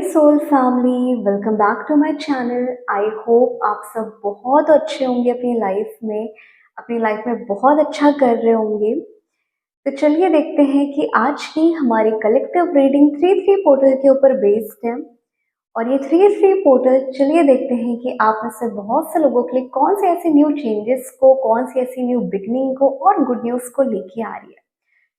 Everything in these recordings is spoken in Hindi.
Soul family, welcome back to my channel. I hope आप सब बहुत अच्छे होंगे अपनी लाइफ में बहुत अच्छा कर रहे होंगे। तो चलिए देखते हैं कि आज की हमारी कलेक्टिव रीडिंग 3-3 पोर्टल के ऊपर बेस्ड है। और ये 3-3 पोर्टल, चलिए देखते हैं कि आप में से बहुत से लोगों के लिए कौन से ऐसे न्यू चेंजेस को, कौन सी ऐसी न्यू बिगनिंग को और गुड न्यूज़ को लेके आ रही है।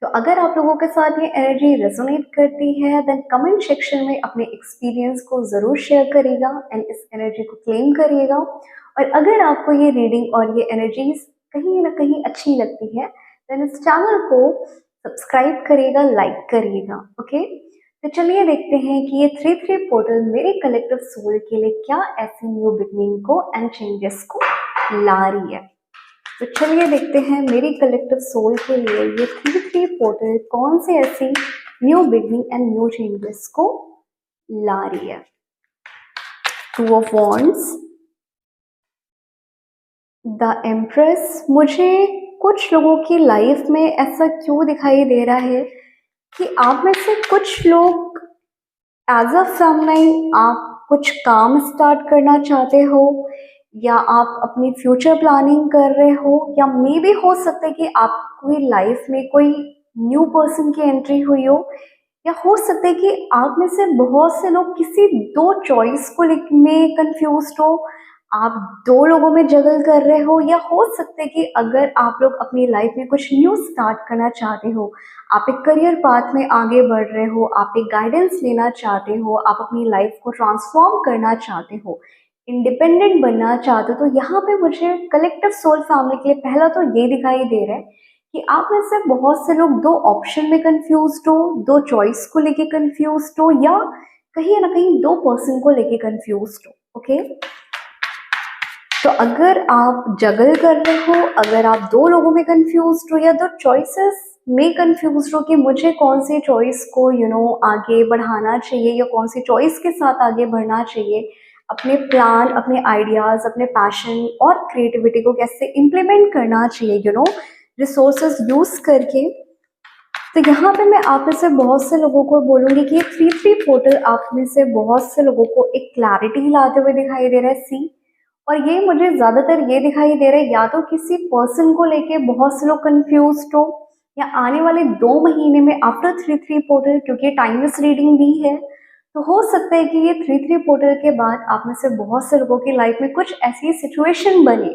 तो अगर आप लोगों के साथ ये एनर्जी रेजोनेट करती है देन कमेंट सेक्शन में अपने एक्सपीरियंस को ज़रूर शेयर करिएगा एंड इस एनर्जी को क्लेम करिएगा। और अगर आपको ये रीडिंग और ये एनर्जीज कहीं ना कहीं अच्छी लगती है देन इस चैनल को सब्सक्राइब करिएगा, लाइक करिएगा। ओके, तो चलिए देखते हैं कि ये 3-3 पोर्टल मेरे कलेक्टिव सोल के लिए क्या ऐसे न्यू बिगनिंग को एंड चेंजेस को ला रही है। तो चलिए देखते हैं मेरी कलेक्टिव सोल के लिए ये 3-3 पोर्टल कौन से ऐसी new beginning and new changes को ला रही है। 2 ऑफ वॉन्ड्स, द एम्प्रेस। मुझे कुछ लोगों की लाइफ में ऐसा क्यों दिखाई दे रहा है कि आप में से कुछ लोग एज अ फेमिनाइन आप कुछ काम स्टार्ट करना चाहते हो या आप अपनी फ्यूचर प्लानिंग कर रहे हो, या मे भी हो सकता है कि आपकी लाइफ में कोई न्यू पर्सन की एंट्री हुई हो, या हो सकता है कि आप में से बहुत से लोग किसी दो चॉइस को में कंफ्यूज हो, आप दो लोगों में जगल कर रहे हो, या हो सकता है कि अगर आप लोग अपनी लाइफ में कुछ न्यू स्टार्ट करना चाहते हो, आप एक करियर पाथ में आगे बढ़ रहे हो, आप एक गाइडेंस लेना चाहते हो, आप अपनी लाइफ को ट्रांसफॉर्म करना चाहते हो, इंडिपेंडेंट बनना चाहते हो, तो यहाँ पे मुझे कलेक्टिव सोल फैमिली के लिए पहला तो ये दिखाई दे रहा है कि आप में से बहुत से लोग दो ऑप्शन में कंफ्यूज हो, दो चॉइस को लेके कंफ्यूज हो, या कहीं ना कहीं दो पर्सन को लेके कंफ्यूज हो। ओके, तो अगर आप जगल कर रहे हो, अगर आप दो लोगों में कंफ्यूज हो या दो चॉइसेस में कंफ्यूज हो कि मुझे कौन सी चॉइस को आगे बढ़ाना चाहिए या कौन सी चॉइस के साथ आगे बढ़ना चाहिए, अपने प्लान, अपने आइडियाज, अपने पैशन और क्रिएटिविटी को कैसे इम्प्लीमेंट करना चाहिए रिसोर्सेज यूज करके, तो यहाँ पे मैं आप में से बहुत से लोगों को बोलूंगी कि ये 3-3 पोर्टल आप में से बहुत से लोगों को एक क्लैरिटी लाते हुए दिखाई दे रहा है। सी, और ये मुझे ज्यादातर ये दिखाई दे रहा है या तो किसी पर्सन को लेके बहुत से लोग कंफ्यूज हो, या आने वाले 2 महीने में आफ्टर 3-3 पोर्टल, क्योंकि टाइमलेस रीडिंग भी है, तो हो सकता है कि ये 3-3 पोर्टल के बाद आप में से बहुत से लोगों की लाइफ में कुछ ऐसी सिचुएशन बने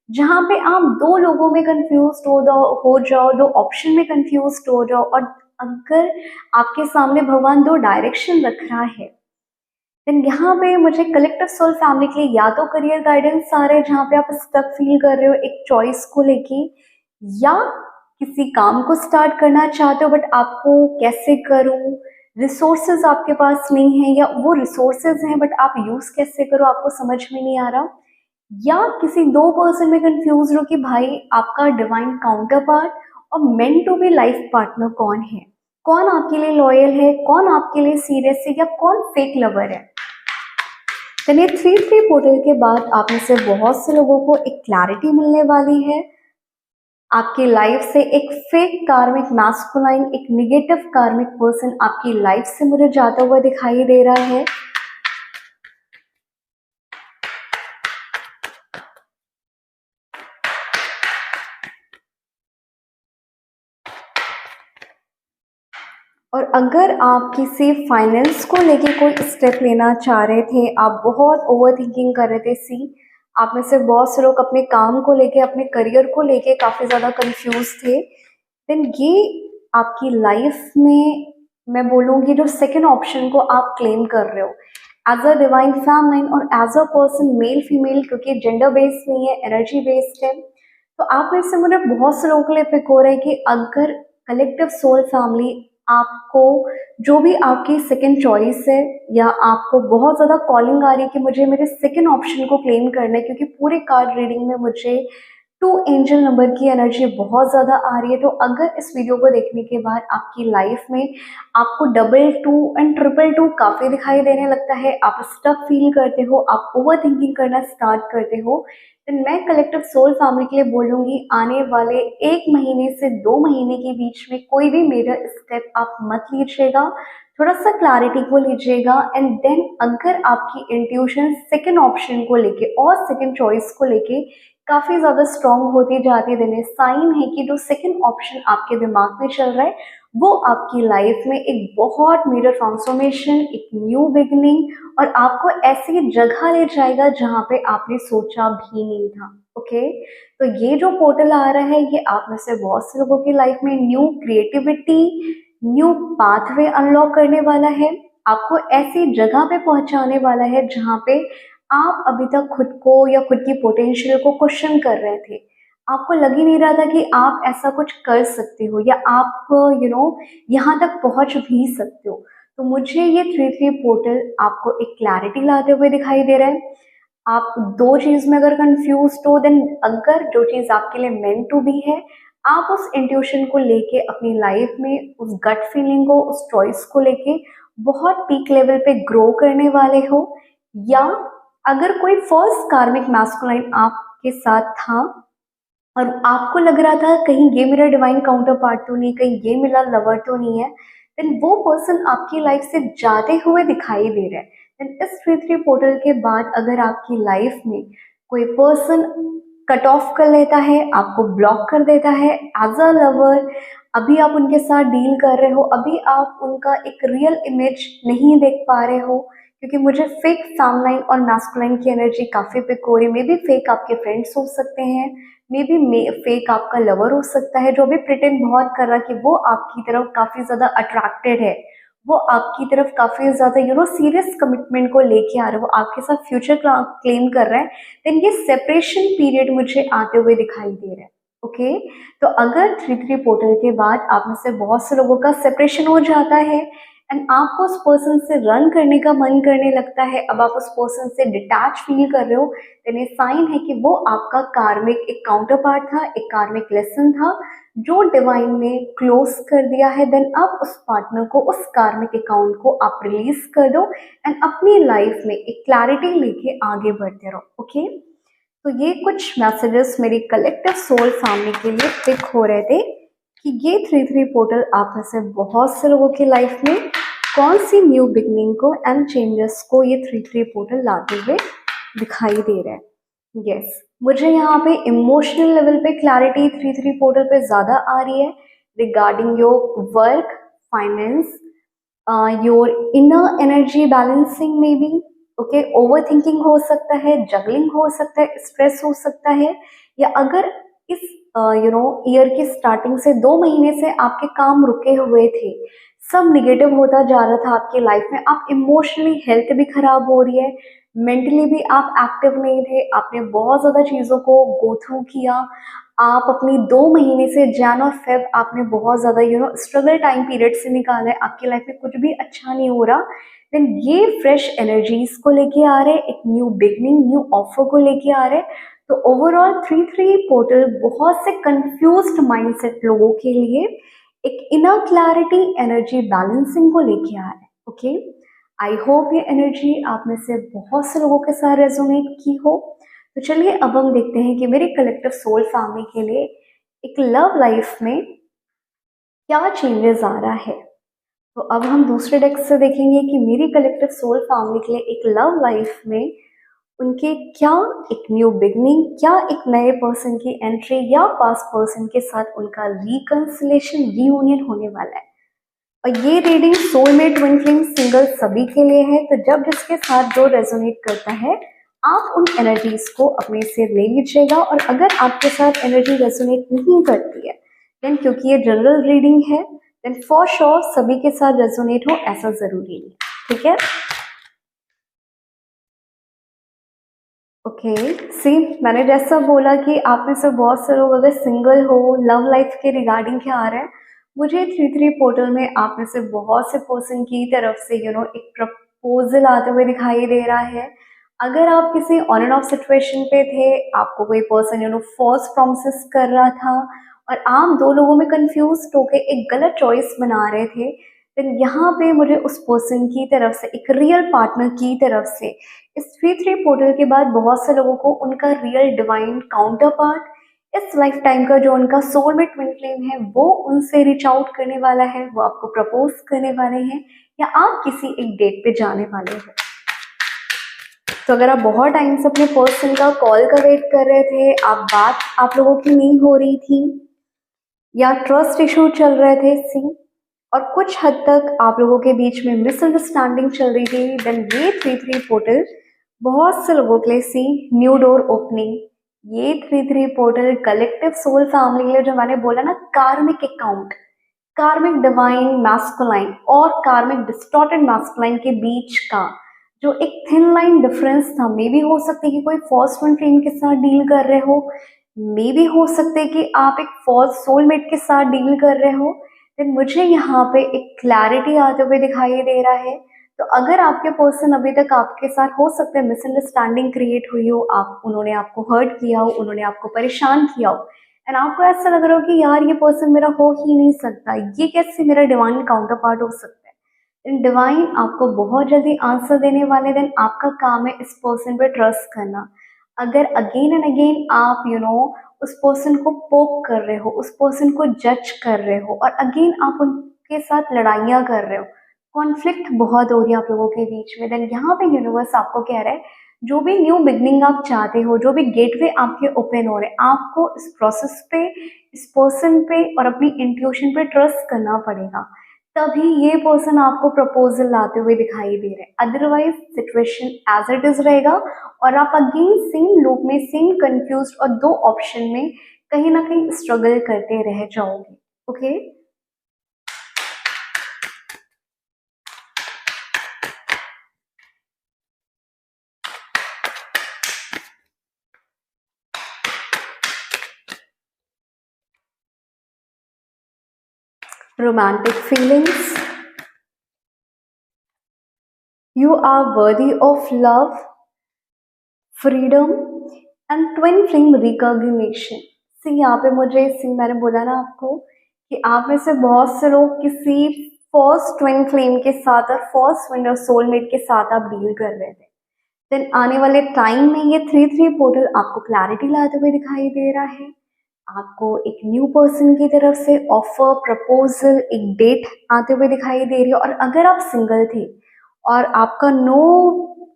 जहाँ पे आप दो लोगों में कंफ्यूज हो जाओ, दो ऑप्शन में कंफ्यूज हो जाओ, और अगर आपके सामने भगवान दो डायरेक्शन रख रहा है देन यहाँ पे मुझे कलेक्टिव सोल फैमिली के लिए या तो करियर गाइडेंस आ रहा है जहाँ पे आप स्टक फील कर रहे हो एक चॉइस को लेके, या किसी काम को स्टार्ट करना चाहते हो बट आपको कैसे करूं, रिसोर्सेज आपके पास नहीं है, या वो रिसोर्सेज हैं बट आप यूज कैसे करो आपको समझ में नहीं आ रहा, या किसी दो पर्सन में कंफ्यूज हो कि भाई आपका डिवाइन काउंटर पार्ट और meant to be life partner कौन है, कौन आपके लिए लॉयल है, कौन आपके लिए सीरियस है, या कौन फेक लवर है। तो ये 3-3 पोर्टल के बाद आप में से बहुत से लोगों को एक क्लैरिटी मिलने वाली है। आपकी लाइफ से एक फेक कार्मिक मैस्कुलाइन, एक निगेटिव कार्मिक पर्सन आपकी लाइफ से मुझे जाता हुआ दिखाई दे रहा है। और अगर आप किसी फाइनेंस को लेके कोई स्टेप लेना चाह रहे थे, आप बहुत ओवर थिंकिंग कर रहे थे, सी आप में से बहुत से लोग अपने काम को लेके, अपने करियर को लेके काफ़ी ज़्यादा कंफ्यूज थे, देन ये आपकी लाइफ में मैं बोलूँगी जो सेकेंड ऑप्शन को आप क्लेम कर रहे हो एज अ डिवाइन फेमिनिन और as a person male female, क्योंकि जेंडर बेस्ड नहीं है, एनर्जी बेस्ड है। तो आप में से मुझे बहुत से लोगों के लिए पिक हो रहा है कि अगर कलेक्टिव सोल फैमिली आपको जो भी आपकी सेकंड चॉइस है, या आपको बहुत ज़्यादा कॉलिंग आ रही है कि मुझे मेरे सेकंड ऑप्शन को क्लेम करना है, क्योंकि पूरे कार्ड रीडिंग में मुझे टू एंजल नंबर की एनर्जी बहुत ज़्यादा आ रही है। तो अगर इस वीडियो को देखने के बाद आपकी लाइफ में आपको double two and triple two काफ़ी दिखाई देने लगता है, आप स्टक फील करते हो, आप ओवर थिंकिंग करना स्टार्ट करते हो, तो मैं कलेक्टिव सोल फैमिली के लिए बोलूँगी आने वाले 1 महीने से 2 महीने के बीच में कोई भी मेजर स्टेप आप मत लीजिएगा, थोड़ा सा क्लैरिटी को लीजिएगा। एंड देन अगर आपकी इंट्यूशन सेकंड ऑप्शन को लेके और सेकंड चॉइस को लेके काफ़ी ज़्यादा स्ट्रांग होती जाती है, देने साइन है कि जो सेकंड ऑप्शन आपके दिमाग में चल रहा है वो आपकी लाइफ में एक बहुत मेजर ट्रांसफॉर्मेशन, एक न्यू बिगिनिंग और आपको ऐसी जगह ले जाएगा जहाँ पे आपने सोचा भी नहीं था। ओके, तो ये जो पोर्टल आ रहा है ये आप में से बहुत से लोगों की लाइफ में new creativity, new pathway unlock करने वाला है, आपको ऐसी जगह पे पहुंचाने वाला है जहाँ पे आप अभी तक खुद को या खुद की पोटेंशियल को क्वेश्चन कर रहे थे, आपको लग ही नहीं रहा था कि आप ऐसा कुछ कर सकते हो या आप यहाँ तक पहुंच भी सकते हो। तो मुझे ये 3-3 पोर्टल आपको एक क्लैरिटी लाते हुए दिखाई दे रहा है। आप दो चीज में अगर कंफ्यूज हो, देन अगर जो चीज आपके लिए मेंट टू बी है, आप उस इंट्यूशन को लेके अपनी लाइफ में उस गट फीलिंग को, उस चॉइस को लेके बहुत पीक लेवल पे ग्रो करने वाले हो, या अगर कोई फर्स्ट कार्मिक मैस्कुलाइन आपके साथ था और आपको लग रहा था कहीं ये मेरा डिवाइन काउंटर पार्ट तो नहीं, कहीं ये मेरा लवर तो नहीं है, देन वो पर्सन आपकी लाइफ से जाते हुए दिखाई दे रहा है। देन इस 3-3 पोर्टल के बाद अगर आपकी लाइफ में कोई पर्सन कट ऑफ कर लेता है, आपको ब्लॉक कर देता है एज अ लवर, अभी आप उनके साथ डील कर रहे हो, अभी आप उनका एक रियल इमेज नहीं देख पा रहे हो, क्योंकि मुझे फेक फेमनाइन और मैस्कुलाइन की एनर्जी काफी पिक हो रही है। मे बी फेक आपके फ्रेंड्स हो सकते हैं, मे बी फेक आपका लवर हो सकता है जो भी प्रिटेंड बहुत कर रहा है कि वो आपकी तरफ काफी ज्यादा अट्रैक्टेड है, वो आपकी तरफ काफी ज्यादा सीरियस कमिटमेंट को लेके आ रहा है, वो आपके साथ फ्यूचर क्लेम कर रहा है, देन ये सेपरेशन पीरियड मुझे आते हुए दिखाई दे रहा है। ओके, तो अगर 3-3 पोर्टल के बाद आप में से बहुत से लोगों का सेपरेशन हो जाता है एंड आपको उस पर्सन से रन करने का मन करने लगता है, अब आप उस पर्सन से डिटैच फील कर रहे हो, देन ये साइन है कि वो आपका कार्मिक एक काउंटर पार्ट था, एक कार्मिक लेसन था जो डिवाइन ने क्लोज कर दिया है। देन अब उस पार्टनर को, उस कार्मिक अकाउंट को आप रिलीज कर दो एंड अपनी लाइफ में एक क्लैरिटी लेके आगे बढ़ते रहो। ओके, तो ये कुछ मैसेजेस मेरी कलेक्टिव सोल फैमिली के लिए पिक हो रहे थे कि ये 3-3 पोर्टल आप में से बहुत से लोगों की लाइफ में कौन सी न्यू बिगनिंग को एंड चेंजेस को ये 3-3 पोर्टल लाते हुए दिखाई दे रहा है। यस, मुझे यहाँ पे इमोशनल लेवल पे क्लैरिटी 3-3 पोर्टल पे ज़्यादा आ रही है regarding your work, finance, your inner energy balancing में भी। ओके, ओवर थिंकिंग हो सकता है, जगलिंग हो सकता है, स्ट्रेस हो सकता है, या अगर इस ईयर की स्टार्टिंग से 2 महीने से आपके काम रुके हुए थे, सब निगेटिव होता जा रहा था आपकी लाइफ में, आप इमोशनली हेल्थ भी खराब हो रही है, मेंटली भी आप एक्टिव नहीं थे, आपने बहुत ज़्यादा चीज़ों को गो थ्रू किया, आप अपनी 2 महीने से जैन और फेब आपने बहुत ज़्यादा स्ट्रगल टाइम पीरियड से निकाला है, आपकी लाइफ में कुछ भी अच्छा नहीं हो रहा, देन ये फ्रेश एनर्जीज को लेके आ रहे हैं, एक न्यू बिगनिंग, न्यू ऑफर को लेके आ रहे हैं। तो ओवरऑल 3-3 पोर्टल बहुत से कंफ्यूज्ड माइंडसेट लोगों के लिए एक इनर क्लैरिटी, एनर्जी बैलेंसिंग को लेके आ रहा है। ओके, आई होप ये एनर्जी आप में से बहुत से लोगों के साथ रेजोनेट की हो। तो चलिए अब हम देखते हैं कि मेरे कलेक्टिव सोल फैमिली के लिए एक लव लाइफ में क्या चेंजेस आ रहा है। तो अब हम दूसरे डेस्क से देखेंगे कि मेरी कलेक्टिव सोल फैमिली के लिए एक लव लाइफ में उनके क्या एक न्यू बिगनिंग, क्या एक नए पर्सन की एंट्री या पास्ट पर्सन के साथ उनका रिकंसिलेशन, रीयूनियन होने वाला है। और ये reading soulmate, twin flame, single सभी के लिए है। तो जब जिसके साथ जो रेजोनेट करता है आप उन एनर्जीज को अपने से ले लीजिएगा, और अगर आपके साथ एनर्जी रेजोनेट नहीं करती है देन, क्योंकि ये जनरल रीडिंग है, देन फॉर श्योर सभी के साथ रेजोनेट हो ऐसा जरूरी नहीं। ठीक है, ओके, सी मैंने जैसा बोला कि आप में से बहुत से लोग अगर सिंगल हो, लव लाइफ के रिगार्डिंग क्या आ रहा है, मुझे 3-3 पोर्टल में आप में से बहुत से पर्सन की तरफ से एक प्रपोजल आते हुए दिखाई दे रहा है। अगर आप किसी ऑन एंड ऑफ सिचुएशन पे थे, आपको कोई पर्सन फॉल्स प्रॉमिसेस कर रहा था और आप दो लोगों में कंफ्यूज होके एक गलत चॉइस बना रहे थे, देन यहाँ पे मुझे उस पर्सन की तरफ से, एक रियल पार्टनर की तरफ से, इस 3-3 पोर्टल के बाद बहुत से लोगों को उनका रियल डिवाइन काउंटर पार्ट, इस लाइफ टाइम का जो उनका सोलमेट ट्विन फ्लेम है, वो उनसे रीच आउट करने वाला है, वो आपको प्रपोज करने वाले हैं या आप किसी एक डेट पे जाने वाले हो। तो अगर आप बहुत टाइम से अपने पर्सन का कॉल का वेट कर रहे थे, आप लोगों की नहीं हो रही थी या ट्रस्ट इशू चल रहे थे और कुछ हद तक आप लोगों के बीच में मिसअंडरस्टैंडिंग चल रही थी, देन ये 3-3 पोर्टल बहुत से लोगों के लिए न्यू डोर ओपनिंग। ये 3-3 पोर्टल कलेक्टिव सोल फैमिली के लिए, जो मैंने बोला ना, कार्मिक अकाउंट, कार्मिक डिवाइन मैस्कुलाइन और कार्मिक डिस्टॉर्टेड मैस्कुलाइन के बीच का जो एक थिन लाइन डिफरेंस था, मे भी हो सकती है कि कोई फर्स्ट वन फ्लेम के साथ डील कर रहे हो, मे भी हो सकते है कि आप एक फर्स्ट सोलमेट के साथ डील कर रहे हो, देन मुझे यहाँ पे एक क्लैरिटी आते हुए दिखाई दे रहा है। तो अगर आपके पर्सन अभी तक आपके साथ, हो सकता है मिसअंडरस्टैंडिंग क्रिएट हुई हो, उन्होंने आपको हर्ट किया हो, उन्होंने आपको परेशान किया हो, एंड आपको ऐसा लग रहा हो कि यार ये पर्सन मेरा हो ही नहीं सकता, ये कैसे मेरा डिवाइन काउंटर पार्ट हो सकता है। डिवाइन आपको बहुत जल्दी आंसर देने वाले, देन आपका काम है इस पर्सन पे ट्रस्ट करना। अगर अगेन एंड अगेन आप उस पर्सन को पोक कर रहे हो, उस पर्सन को जज कर रहे हो और अगेन आप उनके साथ लड़ाइयाँ कर रहे हो, कॉन्फ्लिक्ट बहुत हो रही है आप लोगों के बीच में, देन यहाँ पे यूनिवर्स आपको कह रहा है जो भी न्यू बिगनिंग आप चाहते हो, जो भी गेटवे आपके ओपन हो रहे हैं, आपको इस प्रोसेस पे, इस पर्सन पे और अपनी इंट्यूशन पे ट्रस्ट करना पड़ेगा, तभी ये पर्सन आपको प्रपोजल लाते हुए दिखाई दे रहे हैं। Otherwise situation as it is रहेगा और आप अगेन सेम लूप में, सेम कंफ्यूज और दो ऑप्शन में कहीं ना कहीं स्ट्रगल करते रह जाओगे। Okay, romantic feelings, you are worthy of love, freedom and twin flame recognition. See यहाँ पे मुझे, सी मैंने बोला ना आपको कि आप में से बहुत से लोग किसी फर्स्ट ट्विन फ्लेम के साथ और फर्स्ट विनर सोलमेट के साथ आप डील कर रहे थे, देन आने वाले टाइम में ये 3-3 पोर्टल आपको क्लैरिटी लाते हुए दिखाई दे रहा है। आपको एक न्यू पर्सन की तरफ से ऑफर, प्रपोजल, एक डेट आते हुए दिखाई दे रही है। और अगर आप सिंगल थे और आपका नो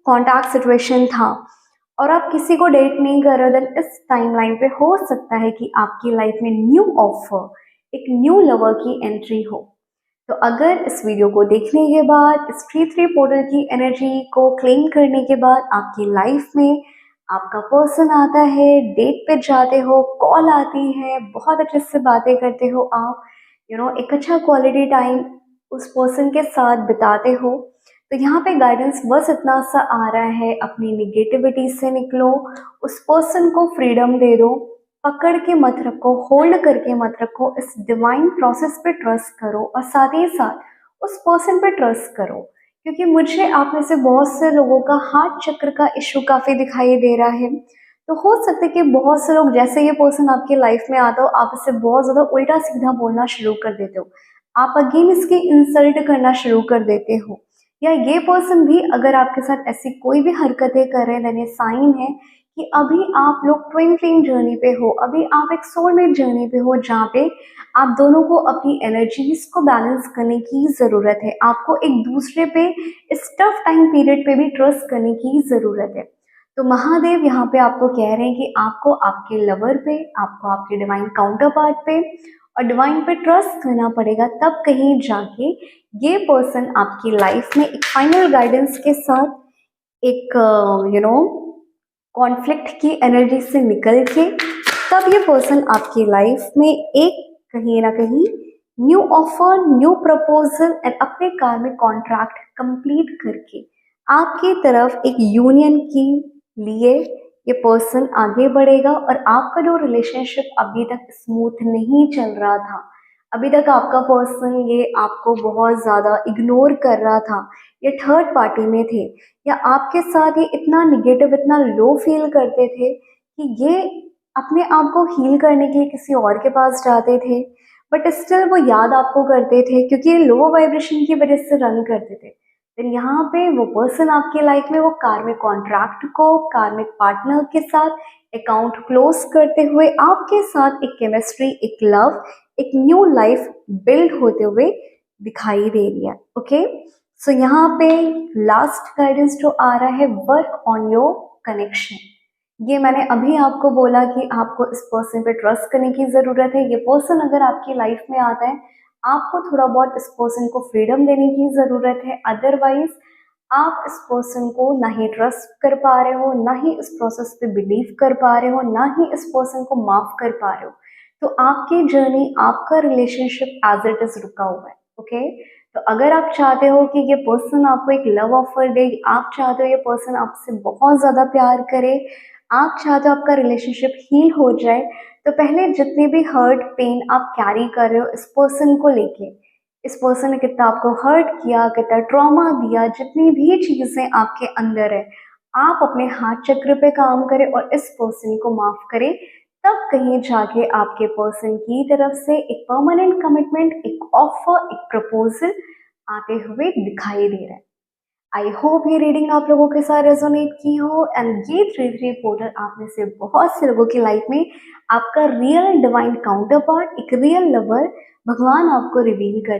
कॉन्टैक्ट सिचुएशन था और आप किसी को डेट नहीं कर रहे, देन इस टाइमलाइन पे हो सकता है कि आपकी लाइफ में न्यू ऑफर, एक न्यू लवर की एंट्री हो। तो अगर इस वीडियो को देखने के बाद, इस 3-3 पोर्टल की एनर्जी को क्लेम करने के बाद आपकी लाइफ में आपका पर्सन आता है, डेट पे जाते हो, कॉल आती है, बहुत अच्छे से बातें करते हो आप, एक अच्छा क्वालिटी टाइम उस पर्सन के साथ बिताते हो, तो यहाँ पे गाइडेंस बस इतना सा आ रहा है, अपनी निगेटिविटी से निकलो, उस पर्सन को फ्रीडम दे दो, पकड़ के मत रखो, होल्ड करके मत रखो, इस डिवाइन प्रोसेस पे ट्रस्ट करो और साथ ही साथ उस पर्सन पे ट्रस्ट करो। क्योंकि मुझे आप में से बहुत से लोगों का हार्ट चक्र का इशू काफ़ी दिखाई दे रहा है, तो हो सकता है कि बहुत से लोग, जैसे ये पर्सन आपकी लाइफ में आता हो, आप इससे बहुत ज़्यादा उल्टा सीधा बोलना शुरू कर देते हो, आप अगेन इसकी इंसल्ट करना शुरू कर देते हो, या ये पर्सन भी अगर आपके साथ ऐसी कोई भी हरकतें कर रहे हैं, देन ये साइन है कि अभी आप लोग ट्विन फ्लेम जर्नी पे हो, अभी आप एक सोलमेट जर्नी पे हो, जहाँ पे आप दोनों को अपनी एनर्जीज को बैलेंस करने की ज़रूरत है, आपको एक दूसरे पे इस टफ टाइम पीरियड पे भी ट्रस्ट करने की ज़रूरत है। तो महादेव यहाँ पे आपको कह रहे हैं कि आपको आपके लवर पे, आपको आपके डिवाइन काउंटर पार्ट पे और डिवाइन पे ट्रस्ट करना पड़ेगा, तब कहीं जाके ये पर्सन आपकी लाइफ में एक फाइनल गाइडेंस के साथ, एक कॉन्फ्लिक्ट की एनर्जी से निकल के, तब ये पर्सन आपकी लाइफ में एक कहीं ना कहीं new offer, new proposal and अपने कार्मिक कॉन्ट्रैक्ट कंप्लीट करके आपकी तरफ एक यूनियन की लिए ये पर्सन आगे बढ़ेगा। और आपका जो रिलेशनशिप अभी तक स्मूथ नहीं चल रहा था, अभी तक आपका पर्सन ये आपको बहुत ज़्यादा इग्नोर कर रहा था, ये थर्ड पार्टी में थे, या आपके साथ ये इतना निगेटिव, इतना लो फील करते थे कि ये अपने आप को हील करने के लिए किसी और के पास जाते थे, बट स्टिल वो याद आपको करते थे क्योंकि ये लो वाइब्रेशन की वजह से रन करते थे। फिर यहाँ पे वो पर्सन आपकी लाइफ में वो कार्मिक कॉन्ट्रैक्ट को कार्मिक पार्टनर के साथ अकाउंट क्लोज करते हुए आपके साथ एक केमिस्ट्री, एक लव, एक न्यू लाइफ बिल्ड होते हुए दिखाई दे रही है। ओके, सो यहाँ पे लास्ट गाइडेंस जो आ रहा है, वर्क ऑन योर कनेक्शन। ये मैंने अभी आपको बोला कि आपको इस पर्सन पे ट्रस्ट करने की ज़रूरत है। ये पर्सन अगर आपकी लाइफ में आता है, आपको थोड़ा बहुत इस पर्सन को फ्रीडम देने की ज़रूरत है, अदरवाइज आप इस पर्सन को ना ही ट्रस्ट कर पा रहे हो, ना ही इस प्रोसेस पे बिलीव कर पा रहे हो, ना ही इस पर्सन को माफ कर पा रहे हो। तो आपकी जर्नी, आपका रिलेशनशिप एज इट इज रुका हुआ है। ओके, तो अगर आप चाहते हो कि ये पर्सन आपको एक लव ऑफर दे, आप चाहते हो ये पर्सन आपसे बहुत ज़्यादा प्यार करे, आप चाहते हो आपका रिलेशनशिप हील हो जाए, तो पहले जितने भी हर्ट पेन आप कैरी कर रहे हो इस पर्सन को लेके, इस पर्सन ने कितना आपको हर्ट किया, कितना ट्रॉमा दिया, जितनी भी चीज़ें आपके अंदर है, आप अपने हाथ चक्र पे काम करें और इस पर्सन को माफ करें। तब कहीं जाके आपके पर्सन की तरफ से एक परमानेंट कमिटमेंट, एक ऑफर, एक प्रपोजल आते हुए दिखाई दे रहा है। आई होप ये रीडिंग आप लोगों के साथ रेजोनेट की हो, एंड ये 3 पोर्टल आप में से बहुत से लोगों की लाइफ में आपका रियल डिवाइन काउंटर पार्ट, एक रियल लवर भगवान आपको रिवील कर